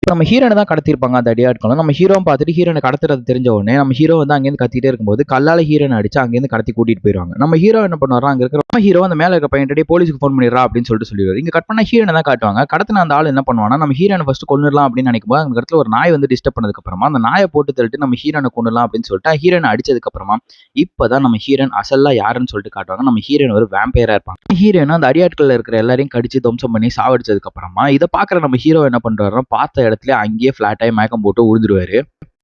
நம்ம ஹீரோனை தான் கடத்திருப்பாங்க அந்த அடியாட்களும். நம்ம ஹீரோவும் பார்த்துட்டு ஹீரோனை கடத்துறது தெரிஞ்ச உடனே நம்ம ஹீரோ வந்து அங்கேருந்து கத்திட்டே இருக்கும்போது கல்லால ஹீரோனை அடிச்சு அங்கேருந்து கடத்தி கூட்டிட்டு போயிருவாங்க. நம்ம ஹீரோ என்ன பண்ணுவாரா, அங்க இருக்கிற நம்ம ஹீரோ அந்த மேல இருக்க பையன்கிட்டே போலீஸ்க்கு ஃபோன் பண்ணிடுறா அப்படின்னு சொல்லிட்டு சொல்லிடுவாரு. இங்க கட் பண்ணா ஹீரோனை தான் காட்டுவாங்க. கடத்தின அந்த ஆள் என்ன பண்ணுவானா, நம்ம ஹீரோனை ஃபர்ஸ்ட் கொன்னுடலாம் அப்படின்னு நினைக்கும்போது அந்த இடத்துல ஒரு நாய் வந்து டிஸ்டர்ப் பண்ணதுக்கு அப்புறமா அந்த நாயை போட்டு தள்ளிட்டு நம்ம ஹீரோனை கொன்னுடலாம் அப்படின்னு சொல்லிட்டு ஹீரோனை அடிச்சதுக்கு அப்புறமா இப்பதான் நம்ம ஹீரோன் அசல்லா யாருன்னு சொல்லிட்டு காட்டுவாங்க. நம்ம ஹீரோன் ஒரு வேம்பையரா இருப்பாங்க. ஹீரோயின் அந்த அடியாட்கள்ல இருக்கிற எல்லாரையும் கடிச்சு துவம்சம் பண்ணி சாவடிச்சதுக்கு அப்புறமா இதை பாக்குற நம்ம ஹீரோ என்ன பண்றாருன்னா, பார்த்த இடத்துல அங்கேயே ஃபிளாட் ஆகி மயக்கம் போட்டு விழுந்துருவாரு.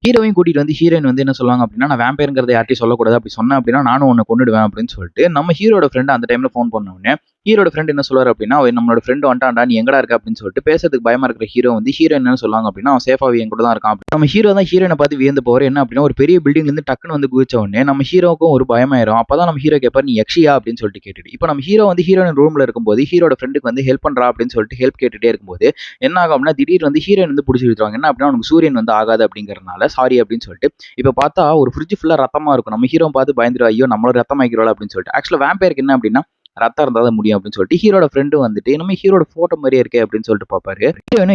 ஹீரோவையும் கூட்டிட்டு வந்து ஹீரோயின் வந்து என்ன சொல்லுவாங்க அப்படின்னா, நான் வேம்பயர்ங்கிறத யார்ட்டையும் சொல்லக்கூடாது, அப்படி சொன்னேன் அப்படின்னா நானும் உன்னை கொன்னுடுவேன் அப்படின்னு சொல்லிட்டு நம்ம ஹீரோட ஃப்ரெண்ட் அந்த டைம்ல ஃபோன் பண்ண உடனே ஹீரோட ஃப்ரெண்ட் என்ன சொல்லுவாரு அப்படின்னா, அவன் நம்மளோட ஃப்ரெண்ட் வந்துட்டான்டா, நீ எங்கடா இருக்க அப்படின்னு சொல்லிட்டு பேசுறதுக்கு பயமா இருக்கிற ஹீரோ வந்து ஹீரோயின் என்ன சொல்லுவாங்க அப்படின்னா, அவன் சேஃபாவே என் கூட தான் இருக்கான். நம்ம ஹீரோ தான் ஹீரோயினை பார்த்து வியந்து போவார். என்ன அப்படின்னா, ஒரு பெரிய பில்டிங்ல இருந்து டக்குன்னு வந்து குதிச்ச உடனே நம்ம ஹீரோக்கும் ஒரு பயமாயிரும். அப்பதான் நம்ம ஹீரோ கேட்பார், நீ யக்ஷியா அப்படின்னு சொல்லிட்டு கேட்டுட்டு இப்போ நம்ம ஹீரோ வந்து ஹீரோயின் ரூம்ல இருக்கும்போது ஹீரோட ஃப்ரெண்டுக்கு வந்து ஹெல்ப் பண்றா அப்படின்னு சொல்லிட்டு ஹெல்ப் கேட்டுட்டே இருக்கும்போது என்ன ஆகும் அப்படின்னா, திடீர் வந்து ஹீரோயின் வந்து பிடிச்சி விட்டுருவாங்க. என்ன அப்படின்னா, உனக்கு சூரியன் வந்து ஆகாது அப்படிங்கறதுனால சாரி அப்படின்னு சொல்லிட்டு இப்ப பார்த்தா ஒரு ஃப்ரிட்ஜ் ஃபுல்லா ரத்தமா இருக்கும். நம்ம ஹீரோ பார்த்து பயந்துருவா, ஐயோ நம்மள ரத்தம் ஆக்கிடுவாள் அப்படின்னு சொல்லிட்டு. ஆக்சுவலா வேம்பயருக்கு என்ன அப்படின்னா, ரத்தம் இருந்தா தான் முடியும் அப்படின்னு சொல்லிட்டு ஹீரோட ஃப்ரெண்டு வந்துட்டு நம்ம ஹீரோட போட்டோ மாதிரியே இருக்கே அப்படின்னு சொல்லிட்டு பார்ப்பாரு.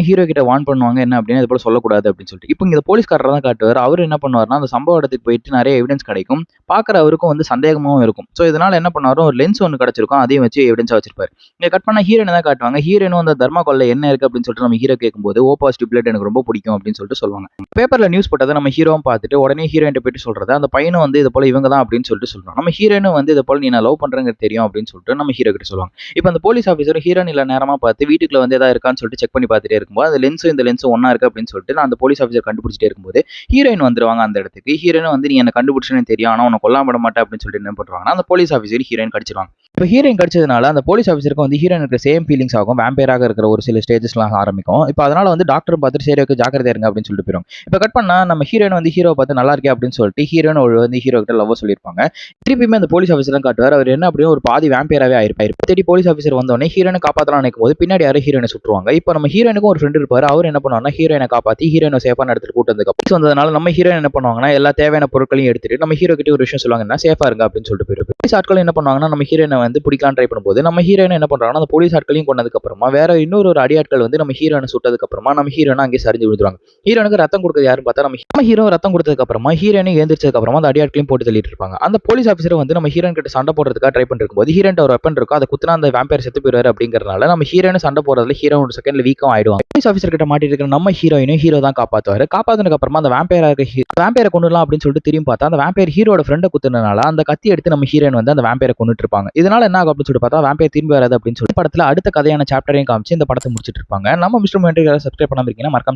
ஹீரோ கிட்ட வார்ன் பண்ணுவாங்க என்ன அப்படின்னா, இது போல சொல்லக்கூடாது அப்படின்னு சொல்லிட்டு. இப்போ இந்த போலீஸ்காரர் தான் காட்டுவார். அவர் என்ன பண்ணுவாருன்னா, அந்த சம்பவ இடத்துக்கு போயிட்டு நிறைய எவிடன்ஸ் கிடைக்கும். பார்க்குற அவருக்கும் வந்து சந்தேகமாவும் இருக்கும். ஸோ இதனால என்ன பண்ணாரு, ஒரு லென்ஸ் ஒன்று கிடைச்சிருக்கும், அதையும் வச்சு எவிடன்ஸா வச்சிருப்பாரு. இங்க கட் பண்ண ஹீரோனை தான் காட்டுவாங்க. ஹீரோனும் அந்த தர்மாக்கோல்ல என்ன இருக்கு அப்படின்னு சொல்லிட்டு நம்ம ஹீரோ கேட்கும்போது, ஓ பாசிட்டிவ் பிளட் எனக்கு ரொம்ப பிடிக்கும் அப்படின்னு சொல்லிட்டு சொல்லுவாங்க. பேப்பர்ல நியூஸ் போட்டதை நம்ம ஹீரோவும் பார்த்துட்டு உடனே ஹீரோயின் போயிட்டு சொல்றது, அந்த பையனும் வந்து இது போல இவங்க தான் அப்படின்னு சொல்லிட்டு சொல்றாங்க. நம்ம ஹீரோனும் வந்து இது போல நீ நான் லவ் பண்றேங்கிறது தெரியும் அப்படின்னு சொல்லிட்டு நம்ம ஹீரோ கிட்ட சொல்லுவாங்க. இப்போ அந்த போலீஸ் ஆஃபீஸர் ஹீரோயின் இல்ல நேரமா பார்த்து வீட்டுக்குள்ள வந்து ஏதாவது இருக்கான்னு சொல்லிட்டு செக் பண்ணி பார்த்துட்டே இருக்கும்போது அந்த லென்ஸும் இந்த லென்ஸும் ஒன்னா இருக்கு அப்படின்னு சொல்லிட்டு நான் அந்த போலீஸ் ஆஃபீஸர் கண்டுபிடிச்சிட்டே இருக்கும்போது ஹீரோயின் வந்துருவாங்க அந்த இடத்துக்கு. ஹீரோயின் வந்து நீ என்ன கண்டுபிடிச்சேன்னு தெரியும், ஆனா உன்னை கொல்லாம விட மாட்டேன் அப்படின்னு சொல்லிட்டு என்ன பண்றாங்கன்னா, அந்த போலீஸ் ஆஃபீஸர் ஹீரோயின் கடிச்சிருவாங்க. இப்போ ஹீரோயின் கடிச்சதுனால அந்த போலீஸ் ஆஃபீஸருக்கு வந்து ஹீரோயின் இருக்கிற சேம் ஃபீலிங்ஸ் ஆகும். வேம்பயராக இருக்கிற ஒரு சில ஸ்டேஜஸ்லாம் ஆரம்பிக்கும். இப்போ அதனால வந்து டாக்டர் பார்த்துட்டு சரி ஓகே ஜாக்கிரதையா இருங்க அப்படின்னு சொல்லிட்டு போயிடும். இப்போ கட் பண்ணா நம்ம ஹீரோயின் வந்து ஹீரோ பார்த்து நல்லா இருக்கே அப்படின்னு சொல்லிட்டு ஹீரோயின் வந்து ஹீரோ கிட்ட லவ் சொல்லியிருப்பாங்க. திருப்பியுமே அந்த போலீஸ் ஆஃபீஸர் தான் காட்டுவார். அவர் என்ன அப்படியே ஒரு பாதி வேம்பயராகவே ஆயிருப்பாரு. தேடி போலீஸ் ஆஃபீஸர் வந்தோடனே ஹீரோயினை காப்பாற்றலாம் நினைக்கும் போது பின்னாடி யாரும் ஹீரோயினை சுட்டுருவாங்க. இப்போ நம்ம ஹீரோயினுக்கும் ஒரு ஃப்ரெண்ட் இருப்பாரு. அவர் என்ன பண்ணுவாருன்னா, ஹீரோயினை காப்பாற்றி ஹீரோயினை சேஃபான இடத்துக்கு கூட்டு வந்ததுக்கு வந்ததுனால நம்ம ஹீரோயின் என்ன பண்ணுவாங்கன்னா, எல்லா தேவையான பொருட்களையும் எடுத்துட்டு நம்ம ஹீரோ கிட்ட ஒரு விஷயம் சொல்லுவாங்கன்னா, சேஃபா இருங்க அப்படின்னு சொல்லிட்டு போயிருக்கு. போலீஸ் ஆட்கள் என்ன பண்ணுவாங்கன்னா, நம்ம ஹீரோயினை வந்து பிடிக்கலாம் ட்ரை பண்ணும்போது நம்ம ஹீரோயின் என்ன பண்றாங்கன்னா, அந்த போலீஸ் ஆட்களையும் கொண்டதுக்கு அப்புறமா வேற இன்னொரு அடியாட்கள் வந்து நம்ம ஹீரோயினை சுட்டதுக்கு அப்புறமா நம்ம ஹீரோயினை அங்கே சரிஞ்சு விழுந்துருவாங்க. ஹீரோனுக்கு ரத்தம் கொடுக்குறது யாருன்னு பார்த்தா நம்ம ஹீரோ ரத்தம் கொடுத்ததுக்கு அப்புறமா ஹீரோயினை எழுந்திரிச்சதுக்கு அப்புறமா அந்த அடியாட்களையும் போட்டு தள்ளிட்டு இருப்பாங்க. அந்த போலீஸ் ஆஃபீஸர் வந்து நம்ம ஹீரோயின் கிட்ட சண்டை போடுறதுக்காக ட்ரை பண்ணிட்டு இருக்கும்போது ஹீரோயின் ஒரு வெப்பன் இருக்கும், அதை குத்துனா அந்த வேம்பயர் செத்து போயிடுவாரு அப்படிங்கறதுனால நம்ம ஹீரோயின் சண்டை போடுறதுல ஹீரோ ஒரு செகண்ட்ல வீக்கம் ஆயிடுவாங்க. போலீஸ் ஆஃபீஸர் கிட்ட மாட்டிட்டு இருக்கிற நம்ம ஹீரோயினும் ஹீரோ தான் காப்பாத்துவாரு. காப்பாத்தினதுக்கு அப்புறமா அந்த வேம்பயரை கொண்டுலாம் அப்படின்னு சொல்லிட்டு திரும்பி பார்த்தா அந்த வேம்பயர் ஹீரோட ஃப்ரெண்டை குத்துனதுனால அந்த கத்தி எடுத்து நம்ம ஹீரோயின் வந்து அந்த வேம்பயரை கொண்டுட்டு இருப்பாங்க. இதனால என்ன ஆகும் அப்படின்னு சொல்லிட்டு பார்த்தா வேம்பயர் திரும்பி வராது அப்படின்னு சொல்லி படத்துல அடுத்த கதையான சாப்டரையும் காமிச்சு இந்த படத்தை முடிச்சிட்டு இருப்பாங்க. நம்ம மிஸ்டர் மென்ட்ரி சப்ஸ்கிரைப் பண்ணாம இருக்கீங்கன்னா மறக்காம